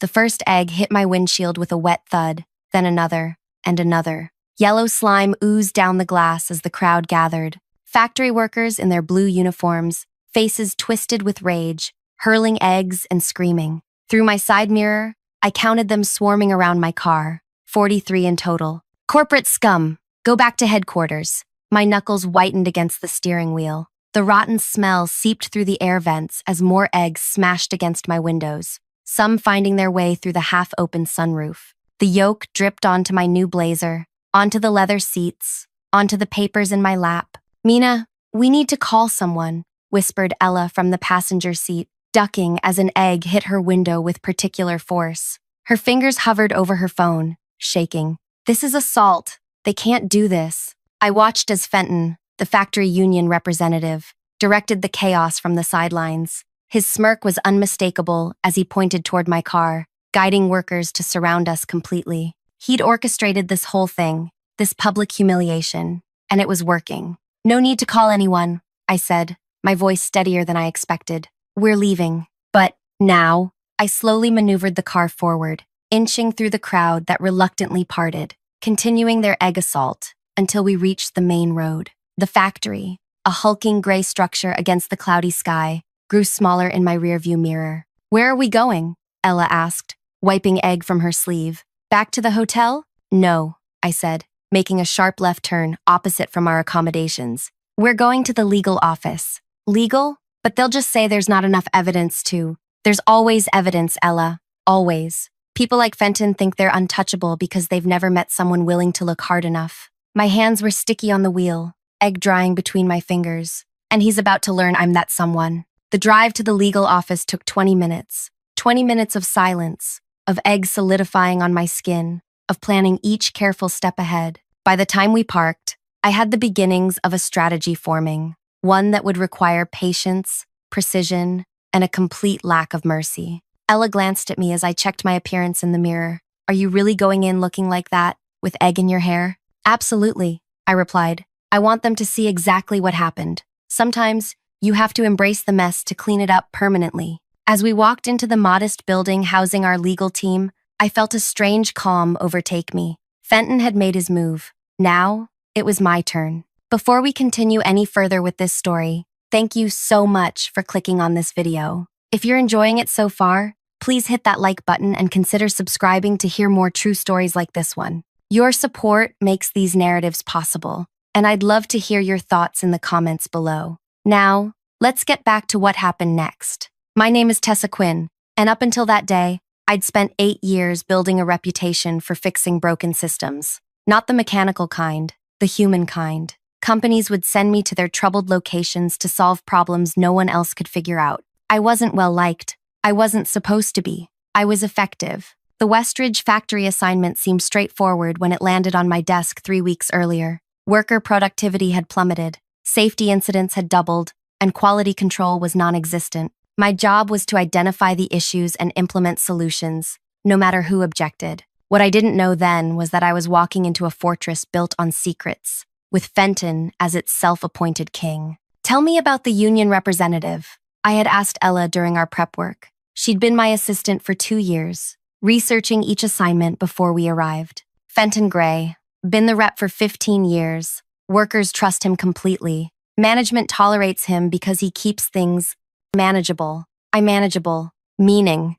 The first egg hit my windshield with a wet thud, then another, and another. Yellow slime oozed down the glass as the crowd gathered. Factory workers in their blue uniforms, faces twisted with rage, hurling eggs and screaming. Through my side mirror, I counted them swarming around my car, 43 in total. Corporate scum, go back to headquarters. My knuckles whitened against the steering wheel. The rotten smell seeped through the air vents as more eggs smashed against my windows, some finding their way through the half-open sunroof. The yolk dripped onto my new blazer, onto the leather seats, onto the papers in my lap. "Mina, we need to call someone," whispered Ella from the passenger seat, ducking as an egg hit her window with particular force. Her fingers hovered over her phone, shaking. "This is assault. They can't do this." I watched as Fenton, the factory union representative, directed the chaos from the sidelines. His smirk was unmistakable as he pointed toward my car, guiding workers to surround us completely. He'd orchestrated this whole thing, this public humiliation, and it was working. "No need to call anyone," I said, my voice steadier than I expected. "We're leaving." "But now?" I slowly maneuvered the car forward, inching through the crowd that reluctantly parted, continuing their egg assault until we reached the main road. The factory, a hulking gray structure against the cloudy sky, grew smaller in my rearview mirror. "Where are we going?" Ella asked, wiping egg from her sleeve. "Back to the hotel?" "No," I said, making a sharp left turn opposite from our accommodations. "We're going to the legal office." "Legal? But they'll just say there's not enough evidence to." "There's always evidence, Ella. Always. People like Fenton think they're untouchable because they've never met someone willing to look hard enough." My hands were sticky on the wheel, egg drying between my fingers, and he's about to learn I'm that someone. The drive to the legal office took 20 minutes. 20 minutes of silence, of eggs solidifying on my skin, of planning each careful step ahead. By the time we parked, I had the beginnings of a strategy forming, one that would require patience, precision, and a complete lack of mercy. Ella glanced at me as I checked my appearance in the mirror. "Are you really going in looking like that, with egg in your hair?" "Absolutely," I replied. "I want them to see exactly what happened. Sometimes, you have to embrace the mess to clean it up permanently." As we walked into the modest building housing our legal team, I felt a strange calm overtake me. Fenton had made his move. Now, it was my turn. Before we continue any further with this story, thank you so much for clicking on this video. If you're enjoying it so far, please hit that like button and consider subscribing to hear more true stories like this one. Your support makes these narratives possible, and I'd love to hear your thoughts in the comments below. Now, let's get back to what happened next. My name is Tessa Quinn, and up until that day, I'd spent 8 years building a reputation for fixing broken systems. Not the mechanical kind, the human kind. Companies would send me to their troubled locations to solve problems no one else could figure out. I wasn't well liked. I wasn't supposed to be. I was effective. The Westridge factory assignment seemed straightforward when it landed on my desk 3 weeks earlier. Worker productivity had plummeted, safety incidents had doubled, and quality control was non-existent. My job was to identify the issues and implement solutions, no matter who objected. What I didn't know then was that I was walking into a fortress built on secrets, with Fenton as its self-appointed king. "Tell me about the union representative," I had asked Ella during our prep work. She'd been my assistant for 2 years, researching each assignment before we arrived. "Fenton Gray, been the rep for 15 years. Workers trust him completely. Management tolerates him because he keeps things manageable." Manageable. Meaning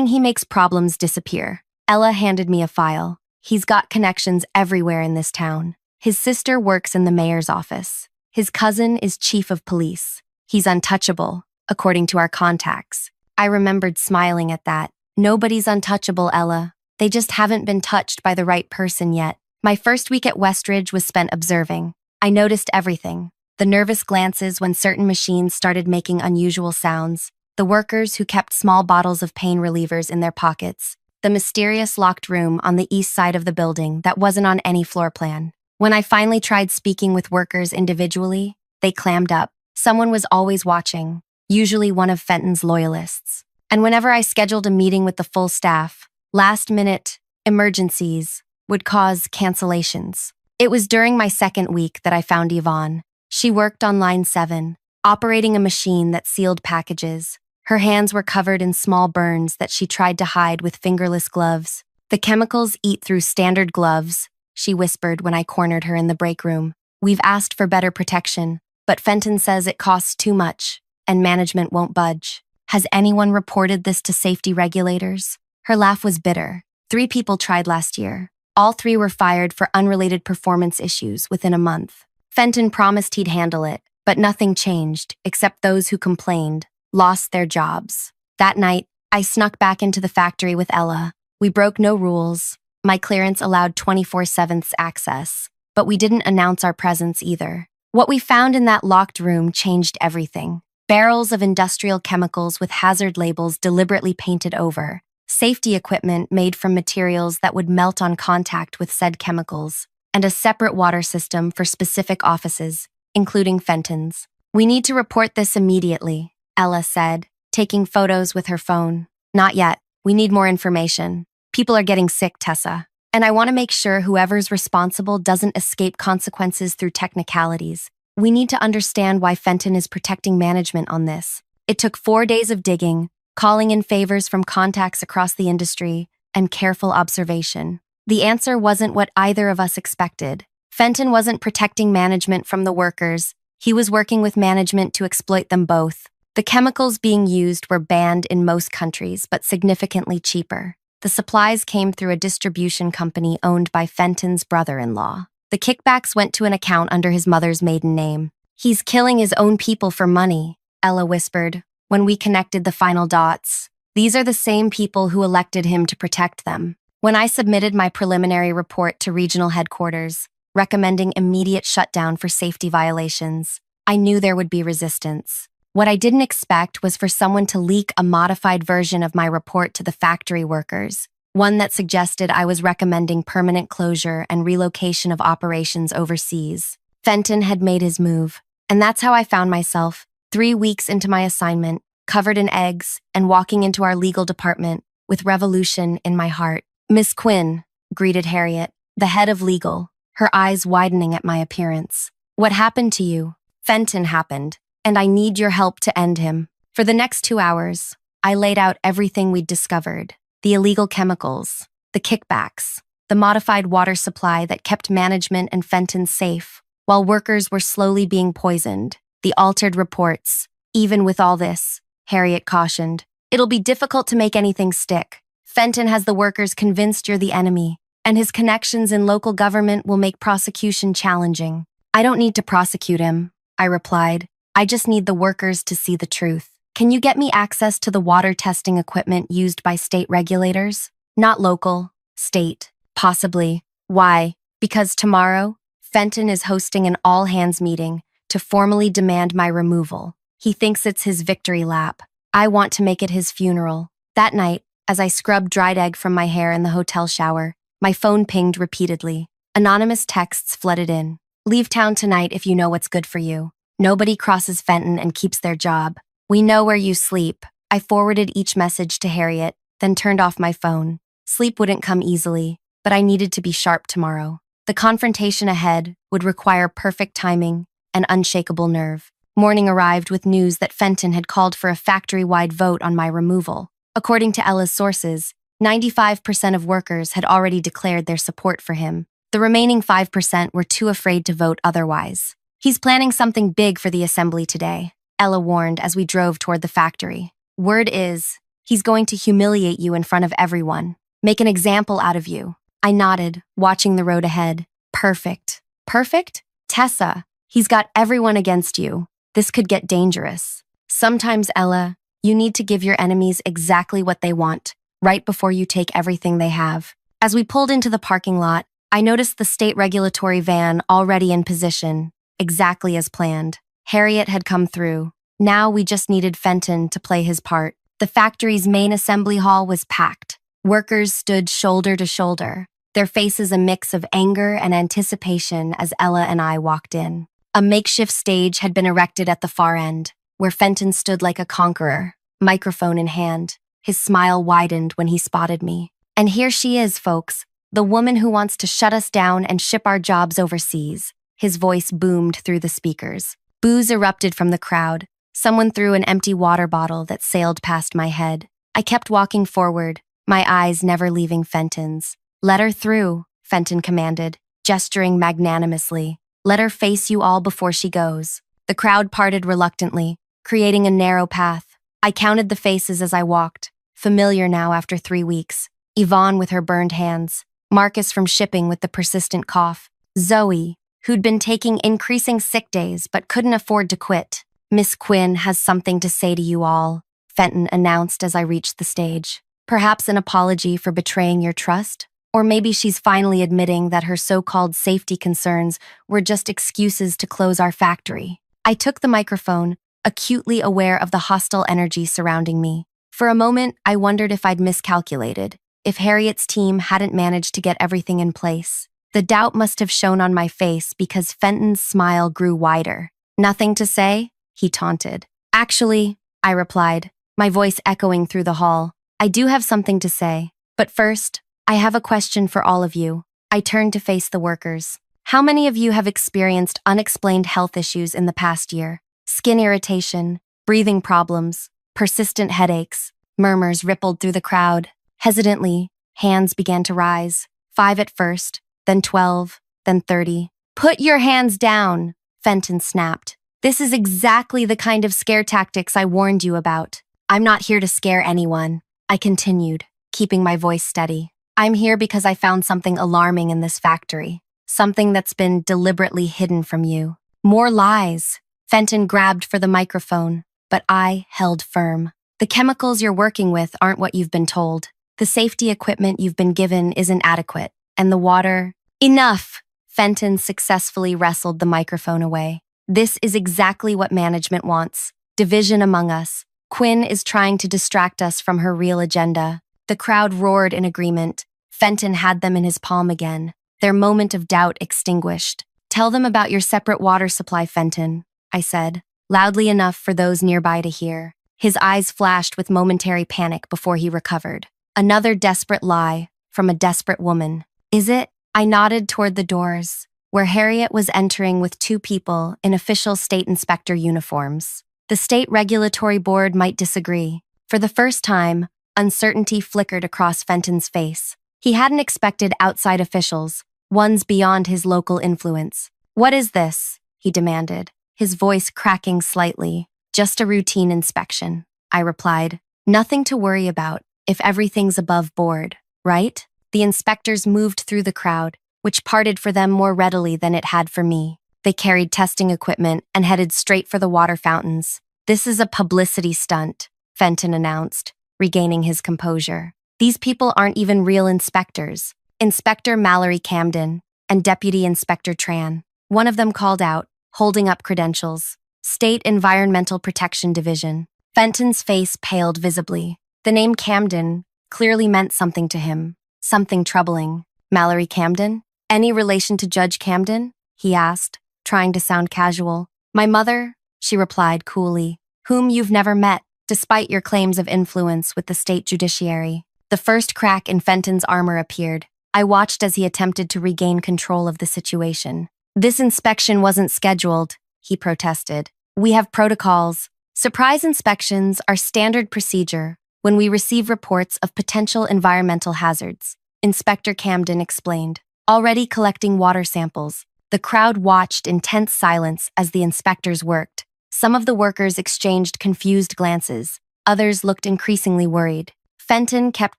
he makes problems disappear. Ella handed me a file. "He's got connections everywhere in this town. His sister works in the mayor's office. His cousin is chief of police. He's untouchable, according to our contacts." I remembered smiling at that. Nobody's untouchable, Ella. They just haven't been touched by the right person yet. My first week at Westridge was spent observing. I noticed everything. The nervous glances when certain machines started making unusual sounds, the workers who kept small bottles of pain relievers in their pockets, the mysterious locked room on the east side of the building that wasn't on any floor plan. When I finally tried speaking with workers individually, they clammed up. Someone was always watching, usually one of Fenton's loyalists. And whenever I scheduled a meeting with the full staff, last-minute emergencies would cause cancellations. It was during my second week that I found Yvonne. She worked on line 7, operating a machine that sealed packages, Her hands were covered in small burns that she tried to hide with fingerless gloves. "The chemicals eat through standard gloves," she whispered when I cornered her in the break room. "We've asked for better protection, but Fenton says it costs too much, and management won't budge. Has anyone reported this to safety regulators?" Her laugh was bitter. 3 people tried last year. All 3 were fired for unrelated performance issues within a month. Fenton promised he'd handle it, but nothing changed, except those who complained lost their jobs. That night, I snuck back into the factory with Ella. We broke no rules. My clearance allowed 24/7 access, but we didn't announce our presence either. What we found in that locked room changed everything. Barrels of industrial chemicals with hazard labels deliberately painted over, safety equipment made from materials that would melt on contact with said chemicals, and a separate water system for specific offices, including Fenton's. "We need to report this immediately," Ella said, taking photos with her phone. "Not yet. We need more information. People are getting sick, Tessa. And I want to make sure whoever's responsible doesn't escape consequences through technicalities. We need to understand why Fenton is protecting management on this." It took 4 days of digging, calling in favors from contacts across the industry, and careful observation. The answer wasn't what either of us expected. Fenton wasn't protecting management from the workers. He was working with management to exploit them both. The chemicals being used were banned in most countries, but significantly cheaper. The supplies came through a distribution company owned by Fenton's brother-in-law. The kickbacks went to an account under his mother's maiden name. "He's killing his own people for money," Ella whispered, when we connected the final dots. "These are the same people who elected him to protect them." When I submitted my preliminary report to regional headquarters, recommending immediate shutdown for safety violations, I knew there would be resistance. What I didn't expect was for someone to leak a modified version of my report to the factory workers, one that suggested I was recommending permanent closure and relocation of operations overseas. Fenton had made his move, and that's how I found myself, 3 weeks into my assignment, covered in eggs, and walking into our legal department with revolution in my heart. "Miss Quinn," greeted Harriet, the head of legal, her eyes widening at my appearance. "What happened to you?" "Fenton happened, and I need your help to end him." For the next 2 hours, I laid out everything we'd discovered: the illegal chemicals, the kickbacks, the modified water supply that kept management and Fenton safe, while workers were slowly being poisoned, the altered reports. "Even with all this," Harriet cautioned, "it'll be difficult to make anything stick. Fenton has the workers convinced you're the enemy, and his connections in local government will make prosecution challenging." "I don't need to prosecute him," I replied. "I just need the workers to see the truth. Can you get me access to the water testing equipment used by state regulators?" "Not local, state, possibly." "Why?" "Because tomorrow, Fenton is hosting an all-hands meeting to formally demand my removal. He thinks it's his victory lap. I want to make it his funeral." That night, as I scrubbed dried egg from my hair in the hotel shower, my phone pinged repeatedly. Anonymous texts flooded in. "Leave town tonight if you know what's good for you. Nobody crosses Fenton and keeps their job. We know where you sleep." I forwarded each message to Harriet, then turned off my phone. Sleep wouldn't come easily, but I needed to be sharp tomorrow. The confrontation ahead would require perfect timing and unshakable nerve. Morning arrived with news that Fenton had called for a factory-wide vote on my removal. According to Ella's sources, 95% of workers had already declared their support for him. The remaining 5% were too afraid to vote otherwise. "He's planning something big for the assembly today," Ella warned as we drove toward the factory. "Word is, he's going to humiliate you in front of everyone. Make an example out of you." I nodded, watching the road ahead. "Perfect." "Perfect? Tessa, he's got everyone against you. This could get dangerous." "Sometimes, Ella, you need to give your enemies exactly what they want, right before you take everything they have." As we pulled into the parking lot, I noticed the state regulatory van already in position, exactly as planned. Harriet had come through. Now we just needed Fenton to play his part. The factory's main assembly hall was packed. Workers stood shoulder to shoulder, their faces a mix of anger and anticipation as Ella and I walked in. A makeshift stage had been erected at the far end, where Fenton stood like a conqueror, microphone in hand. His smile widened when he spotted me. "And here she is, folks, the woman who wants to shut us down and ship our jobs overseas." His voice boomed through the speakers. Boos erupted from the crowd, Someone threw an empty water bottle that sailed past my head. I kept walking forward, my eyes never leaving Fenton's. "Let her through," Fenton commanded, gesturing magnanimously. "Let her face you all before she goes." The crowd parted reluctantly, creating a narrow path. I counted the faces as I walked, familiar now after 3 weeks. Yvonne with her burned hands, Marcus from shipping with the persistent cough, Zoe, who'd been taking increasing sick days but couldn't afford to quit. "Miss Quinn has something to say to you all," Fenton announced as I reached the stage. "Perhaps an apology for betraying your trust? Or maybe she's finally admitting that her so-called safety concerns were just excuses to close our factory." I took the microphone, acutely aware of the hostile energy surrounding me. For a moment, I wondered if I'd miscalculated, if Harriet's team hadn't managed to get everything in place. The doubt must have shown on my face because Fenton's smile grew wider. "Nothing to say?" he taunted. "Actually," I replied, my voice echoing through the hall, "I do have something to say. But first, I have a question for all of you." I turned to face the workers. "How many of you have experienced unexplained health issues in the past year? Skin irritation, breathing problems, persistent headaches?" Murmurs rippled through the crowd. Hesitantly, hands began to rise. 5 at first, then 12, then 30. "Put your hands down," Fenton snapped. "This is exactly the kind of scare tactics I warned you about." "I'm not here to scare anyone," I continued, keeping my voice steady. "I'm here because I found something alarming in this factory. Something that's been deliberately hidden from you." "More lies." Fenton grabbed for the microphone, but I held firm. "The chemicals you're working with aren't what you've been told. The safety equipment you've been given isn't adequate. And the water—" "Enough!" Fenton successfully wrestled the microphone away. "This is exactly what management wants. Division among us. Quinn is trying to distract us from her real agenda." The crowd roared in agreement. Fenton had them in his palm again, their moment of doubt extinguished. "Tell them about your separate water supply, Fenton," I said, loudly enough for those nearby to hear. His eyes flashed with momentary panic before he recovered. Another desperate lie from a desperate woman. "Is it?" I nodded toward the doors, where Harriet was entering with 2 people in official state inspector uniforms. The state regulatory board might disagree. For the first time, uncertainty flickered across Fenton's face. He hadn't expected outside officials, ones beyond his local influence. "What is this?" he demanded, his voice cracking slightly. "Just a routine inspection," I replied. "Nothing to worry about if everything's above board, right?" The inspectors moved through the crowd, which parted for them more readily than it had for me. They carried testing equipment and headed straight for the water fountains. "This is a publicity stunt," Fenton announced, regaining his composure. "These people aren't even real inspectors." Inspector Mallory Camden and Deputy Inspector Tran. One of them called out, holding up credentials. "State Environmental Protection Division." Fenton's face paled visibly. The name Camden clearly meant something to him. Something troubling. "Mallory Camden? Any relation to Judge Camden?" he asked, trying to sound casual. "My mother," she replied coolly, "whom you've never met, despite your claims of influence with the state judiciary." The first crack in Fenton's armor appeared. I watched as he attempted to regain control of the situation. "This inspection wasn't scheduled," he protested. "We have protocols. Surprise inspections are standard procedure when we receive reports of potential environmental hazards," Inspector Camden explained, already collecting water samples. The crowd watched in tense silence as the inspectors worked. Some of the workers exchanged confused glances. Others looked increasingly worried. Fenton kept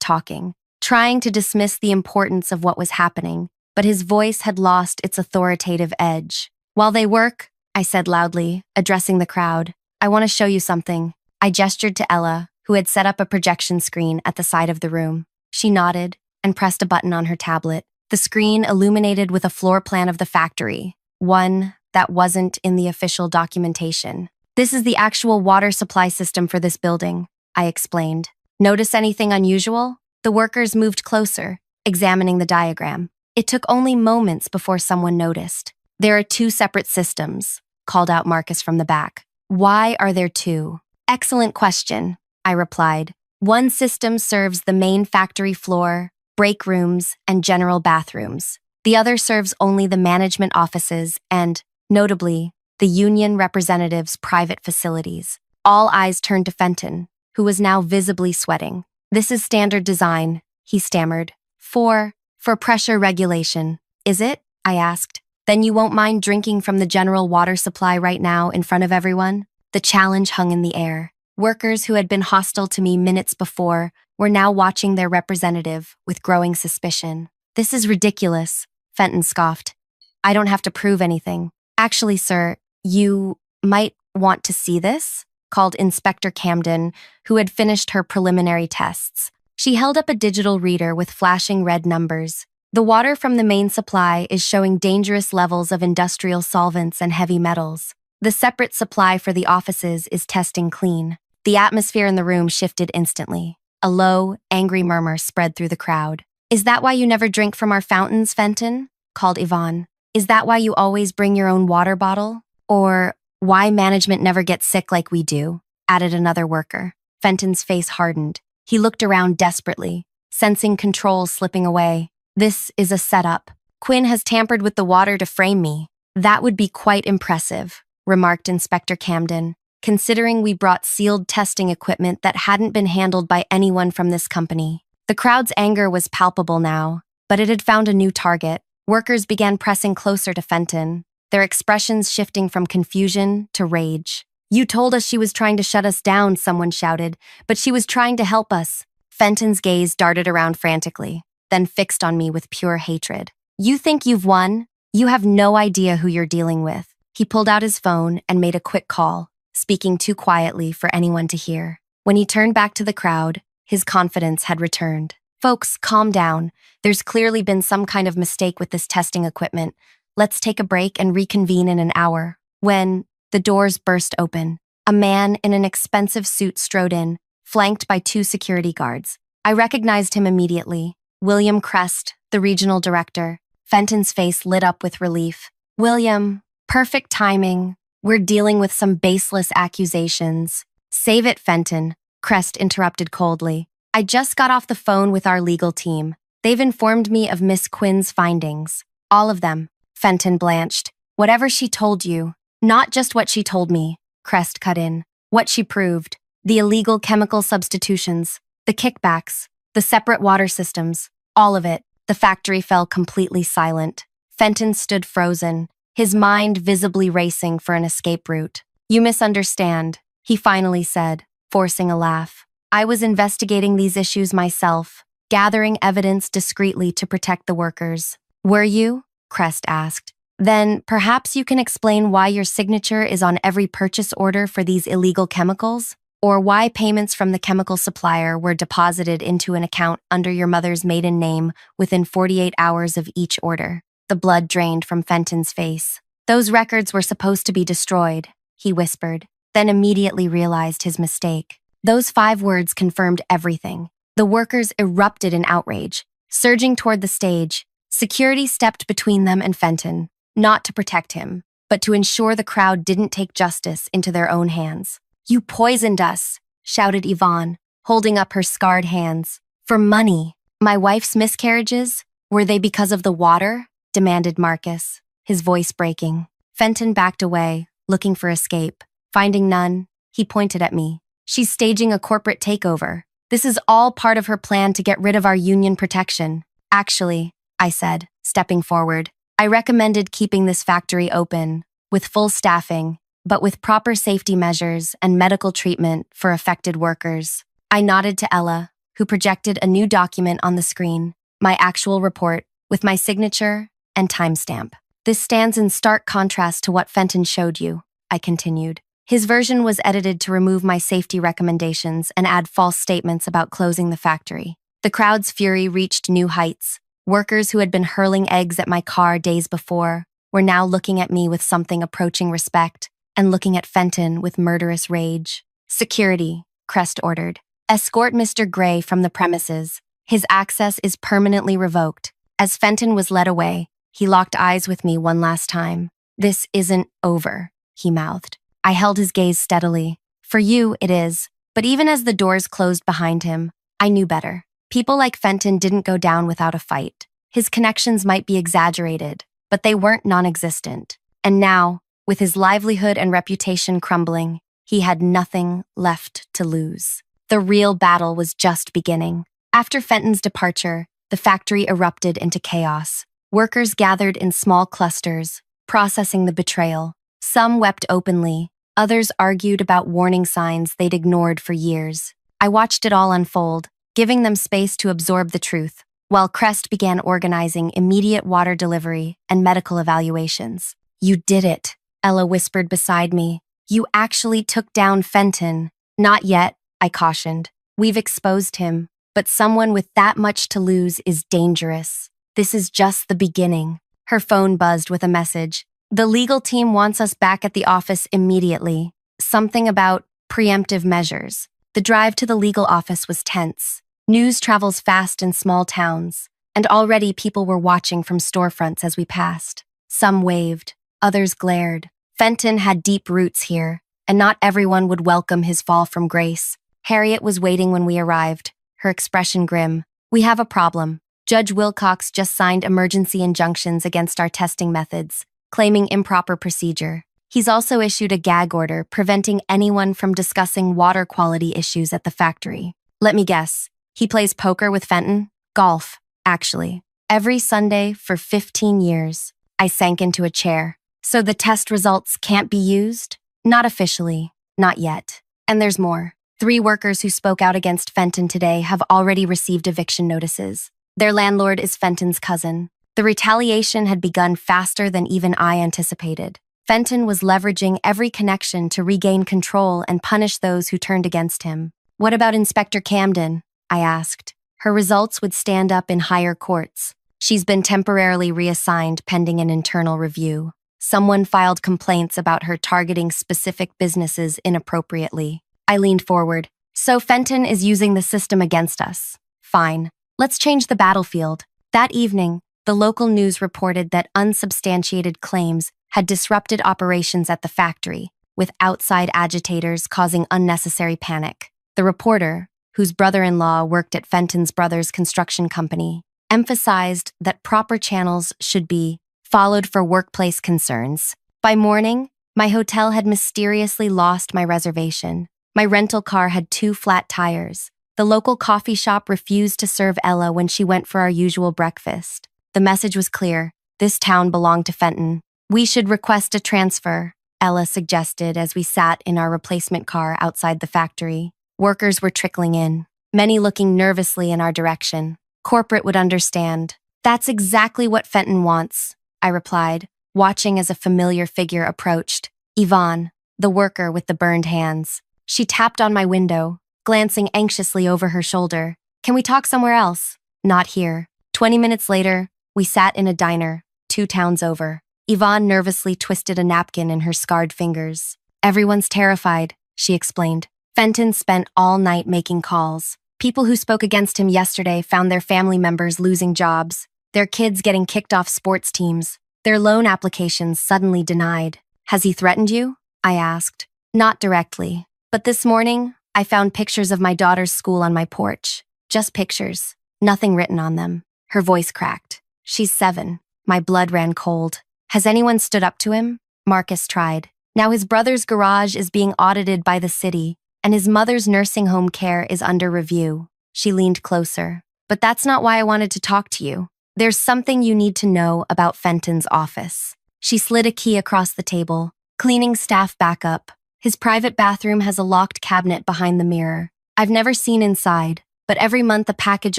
talking, trying to dismiss the importance of what was happening, but his voice had lost its authoritative edge. "While they work," I said loudly, addressing the crowd, "I want to show you something." I gestured to Ella, who had set up a projection screen at the side of the room. She nodded and pressed a button on her tablet. The screen illuminated with a floor plan of the factory, one that wasn't in the official documentation. "This is the actual water supply system for this building," I explained. "Notice anything unusual?" The workers moved closer, examining the diagram. It took only moments before someone noticed. "There are 2 separate systems," called out Marcus from the back. "Why are there 2? "Excellent question," I replied. "One system serves the main factory floor, break rooms, and general bathrooms. The other serves only the management offices and, notably, the union representatives' private facilities. All eyes turned to Fenton, who was now visibly sweating. "This is standard design," he stammered. For pressure regulation. Is it?" I asked. "Then you won't mind drinking from the general water supply right now in front of everyone?" The challenge hung in the air. Workers who had been hostile to me minutes before were now watching their representative with growing suspicion. "This is ridiculous," Fenton scoffed. "I don't have to prove anything." "Actually, sir, you might want to see this," called Inspector Camden, who had finished her preliminary tests. She held up a digital reader with flashing red numbers. "The water from the main supply is showing dangerous levels of industrial solvents and heavy metals. The separate supply for the offices is testing clean." The atmosphere in the room shifted instantly. A low, angry murmur spread through the crowd. "Is that why you never drink from our fountains, Fenton?" called Yvonne. "Is that why you always bring your own water bottle? Or why management never gets sick like we do?" added another worker. Fenton's face hardened. He looked around desperately, sensing control slipping away. "This is a setup. Quinn has tampered with the water to frame me." "That would be quite impressive," remarked Inspector Camden, "considering we brought sealed testing equipment that hadn't been handled by anyone from this company." The crowd's anger was palpable now, but it had found a new target. Workers began pressing closer to Fenton, their expressions shifting from confusion to rage. "You told us she was trying to shut us down," someone shouted, "but she was trying to help us." Fenton's gaze darted around frantically, then fixed on me with pure hatred. "You think you've won? You have no idea who you're dealing with." He pulled out his phone and made a quick call, speaking too quietly for anyone to hear. When he turned back to the crowd, his confidence had returned. "Folks, calm down. There's clearly been some kind of mistake with this testing equipment. Let's take a break and reconvene in an hour." When the doors burst open, a man in an expensive suit strode in, flanked by 2 security guards. I recognized him immediately. William Crest, the regional director. Fenton's face lit up with relief. "William, perfect timing. We're dealing with some baseless accusations." "Save it, Fenton," Crest interrupted coldly. "I just got off the phone with our legal team. They've informed me of Miss Quinn's findings." "All of them," Fenton blanched. "Whatever she told you." "Not just what she told me," Crest cut in. "What she proved. The illegal chemical substitutions, the kickbacks, the separate water systems, all of it." The factory fell completely silent. Fenton stood frozen, his mind visibly racing for an escape route. "You misunderstand," he finally said, forcing a laugh. "I was investigating these issues myself, gathering evidence discreetly to protect the workers." "Were you?" Crest asked. "Then perhaps you can explain why your signature is on every purchase order for these illegal chemicals? Or why payments from the chemical supplier were deposited into an account under your mother's maiden name within 48 hours of each order?" The blood drained from Fenton's face. "Those records were supposed to be destroyed," he whispered, then immediately realized his mistake. Those 5 words confirmed everything. The workers erupted in outrage. Surging toward the stage, security stepped between them and Fenton, not to protect him, but to ensure the crowd didn't take justice into their own hands. "You poisoned us," shouted Yvonne, holding up her scarred hands. "For money." "My wife's miscarriages? Were they because of the water?" demanded Marcus, his voice breaking. Fenton backed away, looking for escape. Finding none, he pointed at me. "She's staging a corporate takeover. This is all part of her plan to get rid of our union protection." "Actually," I said, stepping forward, "I recommended keeping this factory open, with full staffing, but with proper safety measures and medical treatment for affected workers." I nodded to Ella, who projected a new document on the screen, my actual report, with my signature and timestamp. "This stands in stark contrast to what Fenton showed you," I continued. "His version was edited to remove my safety recommendations and add false statements about closing the factory." The crowd's fury reached new heights. Workers who had been hurling eggs at my car days before were now looking at me with something approaching respect and looking at Fenton with murderous rage. "Security," Crest ordered. "Escort Mr. Gray from the premises. His access is permanently revoked." As Fenton was led away, he locked eyes with me one last time. "This isn't over," he mouthed. I held his gaze steadily. "For you, it is." But even as the doors closed behind him, I knew better. People like Fenton didn't go down without a fight. His connections might be exaggerated, but they weren't non-existent. And now, with his livelihood and reputation crumbling, He had nothing left to lose. The real battle was just beginning. After Fenton's departure, the factory erupted into chaos. Workers gathered in small clusters, processing the betrayal. Some wept openly, others argued about warning signs they'd ignored for years. I watched it all unfold, giving them space to absorb the truth, while Crest began organizing immediate water delivery and medical evaluations. "You did it," Ella whispered beside me. "You actually took down Fenton." "Not yet," I cautioned. "We've exposed him, but someone with that much to lose is dangerous. This is just the beginning." Her phone buzzed with a message. "The legal team wants us back at the office immediately." Something about preemptive measures. The drive to the legal office was tense. News travels fast in small towns, and already people were watching from storefronts as we passed. Some waved, others glared. Fenton had deep roots here, and not everyone would welcome his fall from grace. Harriet was waiting when we arrived, her expression grim. "We have a problem. Judge Wilcox just signed emergency injunctions against our testing methods, claiming improper procedure. He's also issued a gag order preventing anyone from discussing water quality issues at the factory. Let me guess, he plays poker with Fenton? Golf, actually. Every Sunday for 15 years. I sank into a chair. So the test results can't be used? Not officially. Not yet. And there's more. 3 workers who spoke out against Fenton today have already received eviction notices. Their landlord is Fenton's cousin. The retaliation had begun faster than even I anticipated. Fenton was leveraging every connection to regain control and punish those who turned against him. "What about Inspector Camden?" I asked. "Her results would stand up in higher courts. She's been temporarily reassigned pending an internal review. Someone filed complaints about her targeting specific businesses inappropriately." I leaned forward. "So Fenton is using the system against us. Fine. Let's change the battlefield." That evening, the local news reported that unsubstantiated claims had disrupted operations at the factory, with outside agitators causing unnecessary panic. The reporter, whose brother-in-law worked at Fenton's brother's construction company, emphasized that proper channels should be followed for workplace concerns. By morning, my hotel had mysteriously lost my reservation. My rental car had 2 flat tires. The local coffee shop refused to serve Ella when she went for our usual breakfast. The message was clear. This town belonged to Fenton. "We should request a transfer," Ella suggested as we sat in our replacement car outside the factory. Workers were trickling in, many looking nervously in our direction. "Corporate would understand." "That's exactly what Fenton wants," I replied, watching as a familiar figure approached. Yvonne, the worker with the burned hands. She tapped on my window, glancing anxiously over her shoulder. "Can we talk somewhere else?" "Not here." 20 minutes later, we sat in a diner, 2 towns over. Yvonne nervously twisted a napkin in her scarred fingers. "Everyone's terrified," she explained. "Fenton spent all night making calls. People who spoke against him yesterday found their family members losing jobs, their kids getting kicked off sports teams, their loan applications suddenly denied." "Has he threatened you?" I asked. "Not directly, but this morning, I found pictures of my daughter's school on my porch. Just pictures, nothing written on them." Her voice cracked. "She's 7. My blood ran cold. "Has anyone stood up to him?" Marcus tried. "Now his brother's garage is being audited by the city, and his mother's nursing home care is under review." She leaned closer. "But that's not why I wanted to talk to you. There's something you need to know about Fenton's office." She slid a key across the table. "Cleaning staff backup. His private bathroom has a locked cabinet behind the mirror. I've never seen inside, but every month a package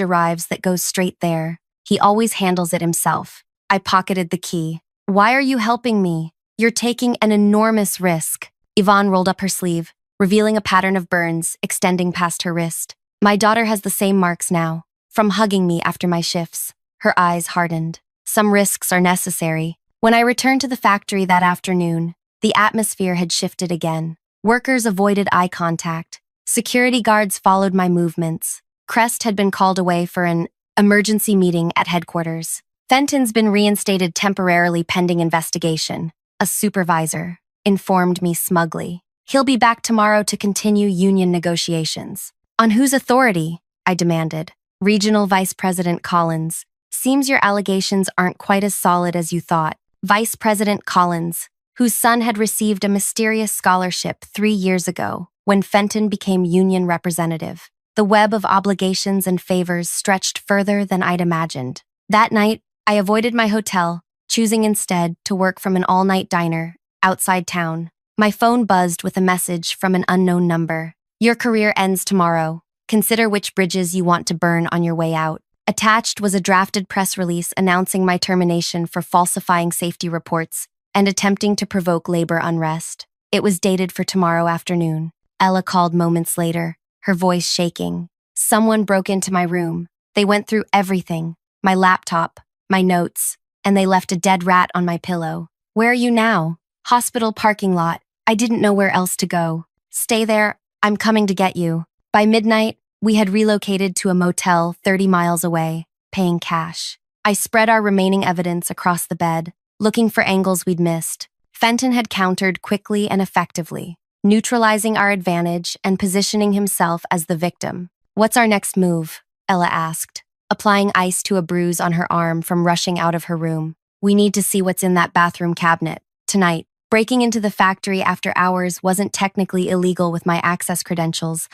arrives that goes straight there. He always handles it himself." I pocketed the key. "Why are you helping me? You're taking an enormous risk." Yvonne rolled up her sleeve, revealing a pattern of burns extending past her wrist. "My daughter has the same marks now, from hugging me after my shifts." Her eyes hardened. "Some risks are necessary." When I returned to the factory that afternoon, the atmosphere had shifted again. Workers avoided eye contact. Security guards followed my movements. Crest had been called away for an emergency meeting at headquarters. Fenton's been reinstated temporarily pending investigation, a supervisor informed me smugly. "He'll be back tomorrow to continue union negotiations." "On whose authority?" I demanded. "Regional Vice President Collins. Seems your allegations aren't quite as solid as you thought." "Vice President Collins. whose son had received a mysterious scholarship 3 years ago when Fenton became union representative. The web of obligations and favors stretched further than I'd imagined. That night, I avoided my hotel, choosing instead to work from an all-night diner outside town. My phone buzzed with a message from an unknown number. Your career ends tomorrow. Consider which bridges you want to burn on your way out. Attached was a drafted press release announcing my termination for falsifying safety reports and attempting to provoke labor unrest. It was dated for tomorrow afternoon. Ella called moments later, her voice shaking. Someone broke into my room. They went through everything, my laptop, my notes, and they left a dead rat on my pillow. Where are you now? Hospital parking lot. I didn't know where else to go. Stay there, I'm coming to get you. By midnight, we had relocated to a motel 30 miles away, paying cash. I spread our remaining evidence across the bed, looking for angles we'd missed. Fenton had countered quickly and effectively, neutralizing our advantage and positioning himself as the victim. What's our next move? Ella asked, applying ice to a bruise on her arm from rushing out of her room. We need to see what's in that bathroom cabinet. Tonight, breaking into the factory after hours wasn't technically illegal with my access credentials,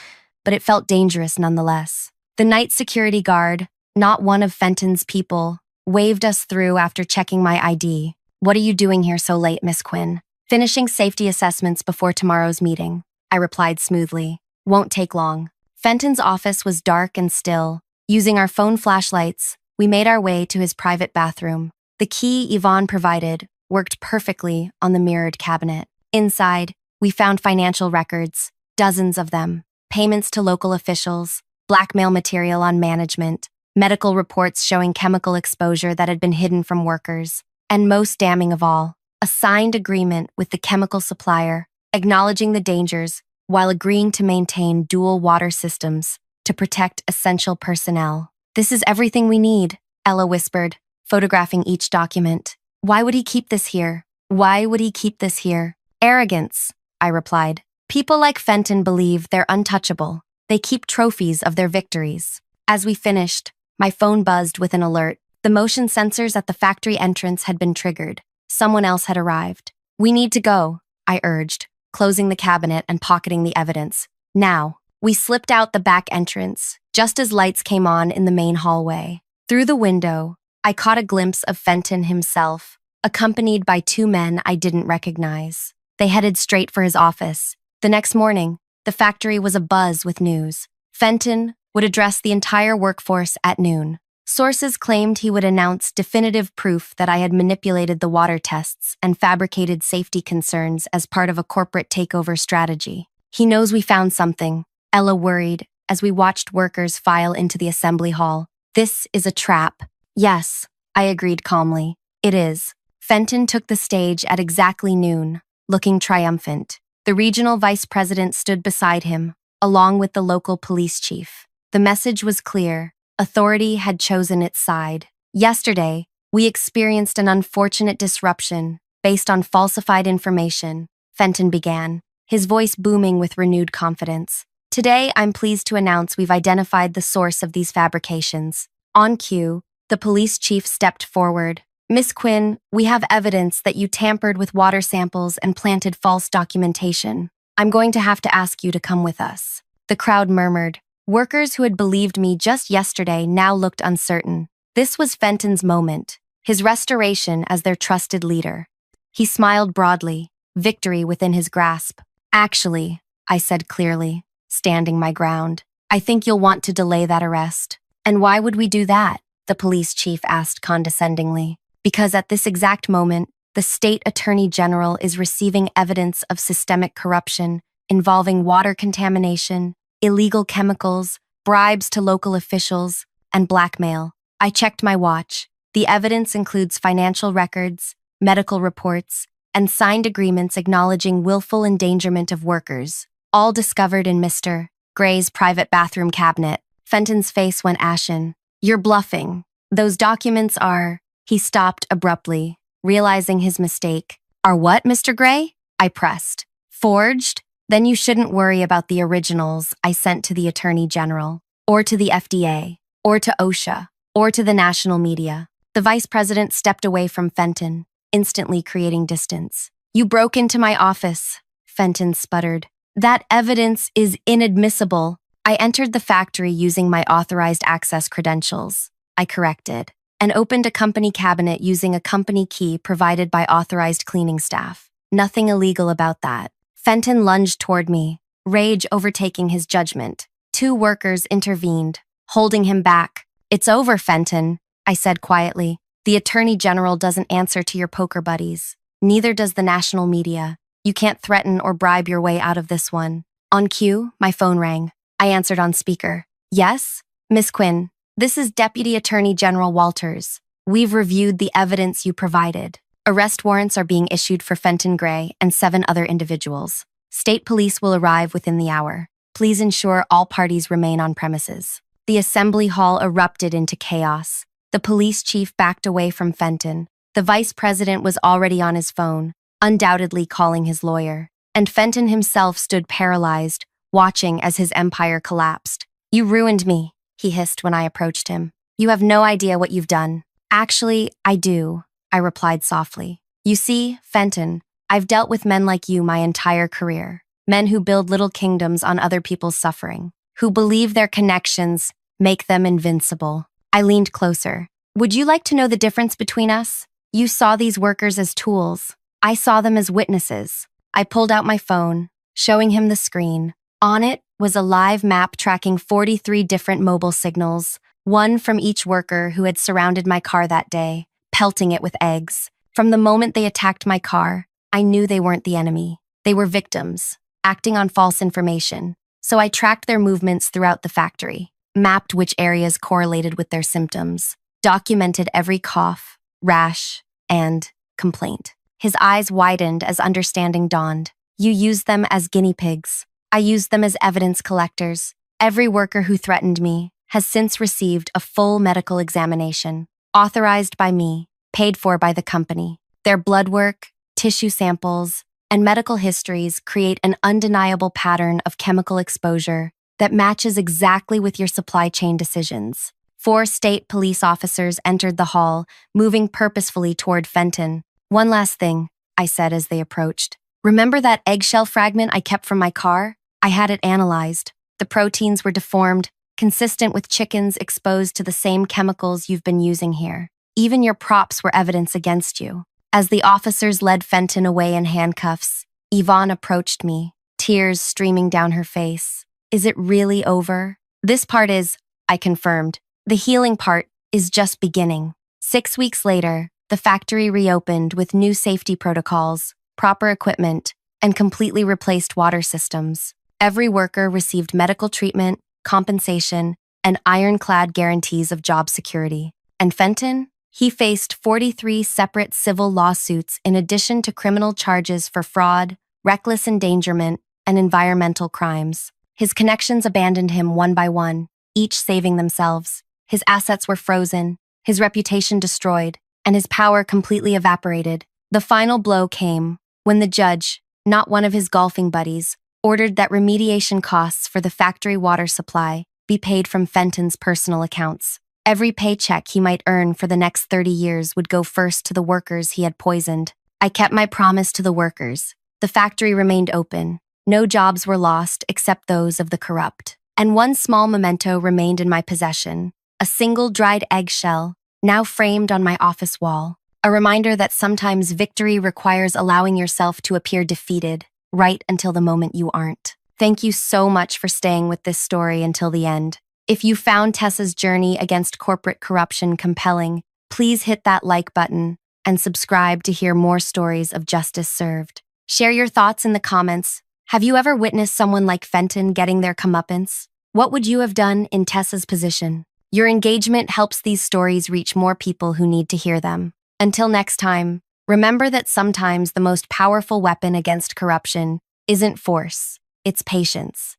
but it felt dangerous nonetheless. The night security guard, not one of Fenton's people, waved us through after checking my ID. What are you doing here so late, Miss Quinn? Finishing safety assessments before tomorrow's meeting, I replied smoothly. Won't take long. Fenton's office was dark and still. Using our phone flashlights, we made our way to his private bathroom. The key Yvonne provided worked perfectly on the mirrored cabinet. Inside, we found financial records, dozens of them, payments to local officials, blackmail material on management, medical reports showing chemical exposure that had been hidden from workers, and most damning of all, a signed agreement with the chemical supplier, acknowledging the dangers while agreeing to maintain dual water systems to protect essential personnel. This is everything we need, Ella whispered, photographing each document. Why would he keep this here? Why would he keep this here? Arrogance, I replied. People like Fenton believe they're untouchable. They keep trophies of their victories. As we finished, my phone buzzed with an alert. The motion sensors at the factory entrance had been triggered. Someone else had arrived. We need to go, I urged, closing the cabinet and pocketing the evidence. Now, we slipped out the back entrance, just as lights came on in the main hallway. Through the window, I caught a glimpse of Fenton himself, accompanied by two men I didn't recognize. They headed straight for his office. The next morning, the factory was abuzz with news. Fenton would address the entire workforce at noon. Sources claimed he would announce definitive proof that I had manipulated the water tests and fabricated safety concerns as part of a corporate takeover strategy. He knows we found something, Ella worried as we watched workers file into the assembly hall. This is a trap. Yes, I agreed calmly. It is. Fenton took the stage at exactly noon, looking triumphant. The regional vice president stood beside him, along with the local police chief. The message was clear. Authority had chosen its side. Yesterday, we experienced an unfortunate disruption based on falsified information, Fenton began, his voice booming with renewed confidence. Today, I'm pleased to announce we've identified the source of these fabrications. On cue, the police chief stepped forward. Miss Quinn, we have evidence that you tampered with water samples and planted false documentation. I'm going to have to ask you to come with us. The crowd murmured. Workers who had believed me just yesterday now looked uncertain. This was Fenton's moment, his restoration as their trusted leader. He smiled broadly, victory within his grasp. Actually, I said clearly, standing my ground, I think you'll want to delay that arrest. And why would we do that? The police chief asked condescendingly. Because at this exact moment, the state attorney general is receiving evidence of systemic corruption involving water contamination, illegal chemicals, bribes to local officials, and blackmail. I checked my watch. The evidence includes financial records, medical reports, and signed agreements acknowledging willful endangerment of workers, all discovered in Mr. Gray's private bathroom cabinet. Fenton's face went ashen. You're bluffing. Those documents are... He stopped abruptly, realizing his mistake. Are what, Mr. Gray? I pressed. Forged? Then you shouldn't worry about the originals I sent to the Attorney General, or to the FDA, or to OSHA, or to the national media. The vice president stepped away from Fenton, instantly creating distance. You broke into my office, Fenton sputtered. That evidence is inadmissible. I entered the factory using my authorized access credentials. I corrected, and opened a company cabinet using a company key provided by authorized cleaning staff. Nothing illegal about that. Fenton lunged toward me, rage overtaking his judgment. 2 workers intervened, holding him back. It's over, Fenton, I said quietly. The Attorney General doesn't answer to your poker buddies. Neither does the national media. You can't threaten or bribe your way out of this one. On cue, my phone rang. I answered on speaker. Yes? Miss Quinn, this is Deputy Attorney General Walters. We've reviewed the evidence you provided. Arrest warrants are being issued for Fenton Gray and 7 other individuals. State police will arrive within the hour. Please ensure all parties remain on premises. The assembly hall erupted into chaos. The police chief backed away from Fenton. The vice president was already on his phone, undoubtedly calling his lawyer. And Fenton himself stood paralyzed, watching as his empire collapsed. You ruined me, he hissed when I approached him. You have no idea what you've done. Actually, I do, I replied softly. You see, Fenton, I've dealt with men like you my entire career. Men who build little kingdoms on other people's suffering, who believe their connections make them invincible. I leaned closer. Would you like to know the difference between us? You saw these workers as tools. I saw them as witnesses. I pulled out my phone, showing him the screen. On it was a live map tracking 43 different mobile signals, one from each worker who had surrounded my car that day, pelting it with eggs. From the moment they attacked my car, I knew they weren't the enemy. They were victims, acting on false information. So I tracked their movements throughout the factory, mapped which areas correlated with their symptoms, documented every cough, rash, and complaint. His eyes widened as understanding dawned. You used them as guinea pigs. I used them as evidence collectors. Every worker who threatened me has since received a full medical examination, authorized by me, paid for by the company. Their blood work, tissue samples, and medical histories create an undeniable pattern of chemical exposure that matches exactly with your supply chain decisions. 4 state police officers entered the hall, moving purposefully toward Fenton. One last thing, I said as they approached. Remember that eggshell fragment I kept from my car? I had it analyzed. The proteins were deformed, consistent with chickens exposed to the same chemicals you've been using here. Even your props were evidence against you. As the officers led Fenton away in handcuffs, Yvonne approached me, tears streaming down her face. Is it really over? This part is, I confirmed. The healing part is just beginning. 6 weeks later, the factory reopened with new safety protocols, proper equipment, and completely replaced water systems. Every worker received medical treatment, compensation, and ironclad guarantees of job security. And Fenton? He faced 43 separate civil lawsuits in addition to criminal charges for fraud, reckless endangerment, and environmental crimes. His connections abandoned him one by one, each saving themselves. His assets were frozen, his reputation destroyed, and his power completely evaporated. The final blow came when the judge, not one of his golfing buddies, ordered that remediation costs for the factory water supply be paid from Fenton's personal accounts. Every paycheck he might earn for the next 30 years would go first to the workers he had poisoned. I kept my promise to the workers. The factory remained open. No jobs were lost except those of the corrupt. And one small memento remained in my possession, a single dried eggshell, now framed on my office wall. A reminder that sometimes victory requires allowing yourself to appear defeated, right until the moment you aren't. Thank you so much for staying with this story until the end. If you found Tessa's journey against corporate corruption compelling, please hit that like button and subscribe to hear more stories of justice served. Share your thoughts in the comments. Have you ever witnessed someone like Fenton getting their comeuppance? What would you have done in Tessa's position? Your engagement helps these stories reach more people who need to hear them. Until next time, remember that sometimes the most powerful weapon against corruption isn't force, it's patience.